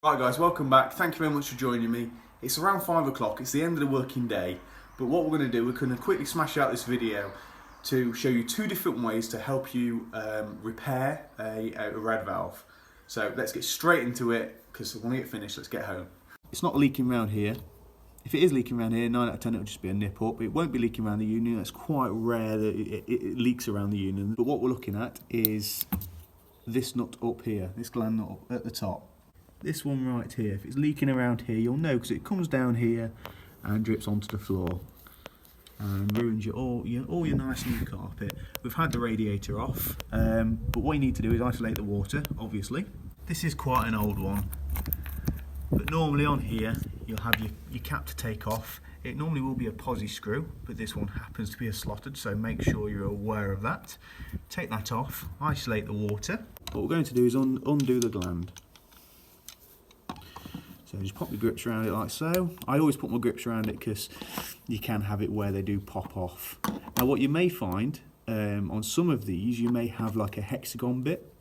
Right guys, welcome back. Thank you very much for joining me. It's around 5 o'clock, it's the end of the working day, but what we're going to do, we're going to quickly smash out this video to show you two different ways to help you repair a rad valve. So let's get straight into it, because when we get finished, let's get home. It's not leaking around here. If it is leaking around here, 9 out of 10 it'll just be a nip up. It won't be leaking around the union. It's quite rare that it leaks around the union. But what we're looking at is this nut up here, this gland nut up at the top. This one right here, if it's leaking around here, you'll know because it comes down here and drips onto the floor and ruins all your nice new carpet. We've had the radiator off, but what you need to do is isolate the water, obviously. This is quite an old one, but normally on here you'll have your cap to take off. It normally will be a posi screw, but this one happens to be a slotted, so make sure you're aware of that. Take that off, isolate the water. What we're going to do is undo the gland. So just pop your grips around it like so. I always put my grips around it because you can have it where they do pop off. Now what you may find on some of these, you may have like a hexagon bit,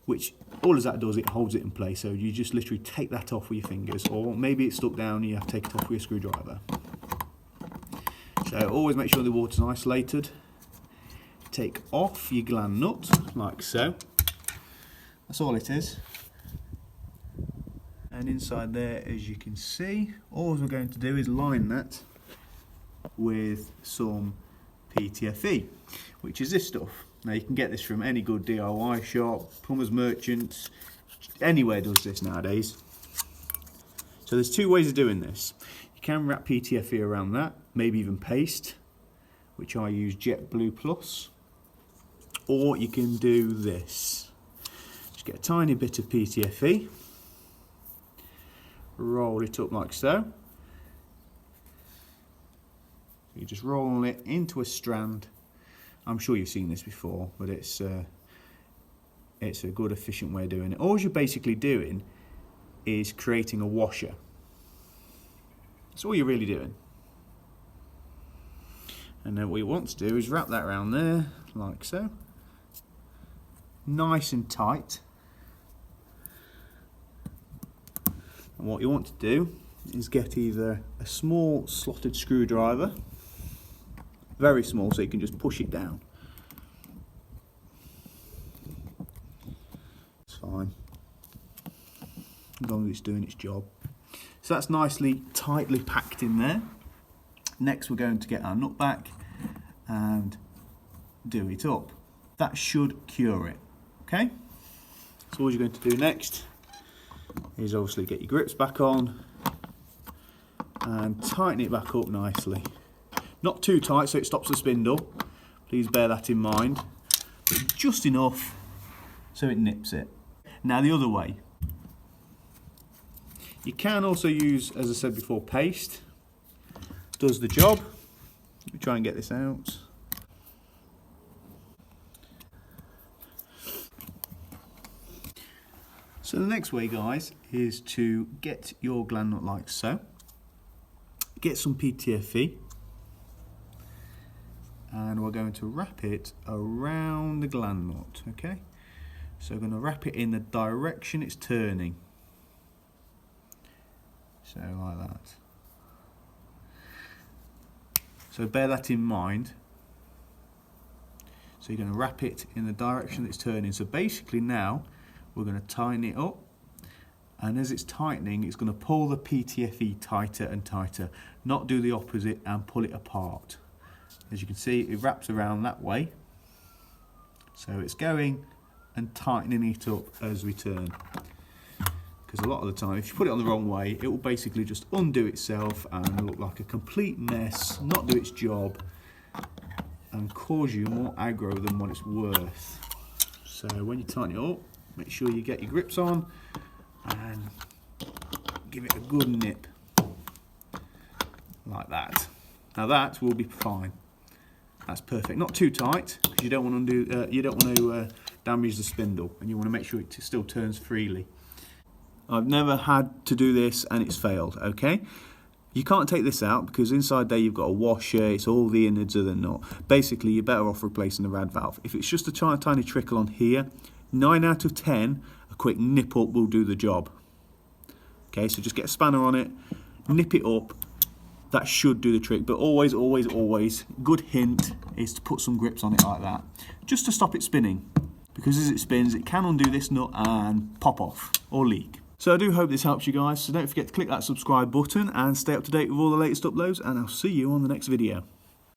which all as that does, it holds it in place. So you just literally take that off with your fingers, or maybe it's stuck down and you have to take it off with a screwdriver. So always make sure the water's isolated. Take off your gland nut like so. That's all it is. And inside there, as you can see, all we're going to do is line that with some PTFE, which is this stuff. Now you can get this from any good DIY shop, plumbers, merchants, anywhere does this nowadays. So there's two ways of doing this. You can wrap PTFE around that, maybe even paste, which I use Jet Blue Plus, or you can do this. Just get a tiny bit of PTFE, roll it up like so. You're just rolling it into a strand. I'm sure you've seen this before, but it's a good, efficient way of doing it. All you're basically doing is creating a washer. That's all you're really doing. And then what you want to do is wrap that around there, like so. Nice and tight. And what you want to do is get either a small slotted screwdriver, very small, so you can just push it down. It's fine, as long as it's doing its job. So that's nicely, tightly packed in there. Next we're going to get our nut back and do it up. That should cure it, okay? So all you're going to do next is obviously get your grips back on and tighten it back up nicely. Not too tight so it stops the spindle, please bear that in mind, but just enough so it nips it. Now the other way, you can also use, as I said before, paste. Does the job. Let me try and get this out. So the next way, guys, is to get your gland nut like so. Get some PTFE, and we're going to wrap it around the gland nut, okay? So we're going to wrap it in the direction it's turning. So like that. So bear that in mind. So you're going to wrap it in the direction it's turning. So basically now, we're going to tighten it up, and as it's tightening, it's going to pull the PTFE tighter and tighter, not do the opposite and pull it apart. As you can see, it wraps around that way, so it's going and tightening it up as we turn. Because a lot of the time, if you put it on the wrong way, it will basically just undo itself and look like a complete mess, not do its job, and cause you more aggro than what it's worth. So when you tighten it up, make sure you get your grips on and give it a good nip, like that. Now that will be fine. That's perfect. Not too tight, because you don't want to damage the spindle, and you want to make sure it still turns freely. I've never had to do this and it's failed. Okay. You can't take this out because inside there you've got a washer, it's all the innards of the nut. Basically, you're better off replacing the rad valve. If it's just a tiny trickle on here, 9 out of 10, a quick nip up will do the job. Okay, so just get a spanner on it, nip it up. That should do the trick, but always, always, always, good hint is to put some grips on it like that, just to stop it spinning, because as it spins, it can undo this nut and pop off or leak. So I do hope this helps you guys, so don't forget to click that subscribe button and stay up to date with all the latest uploads, and I'll see you on the next video.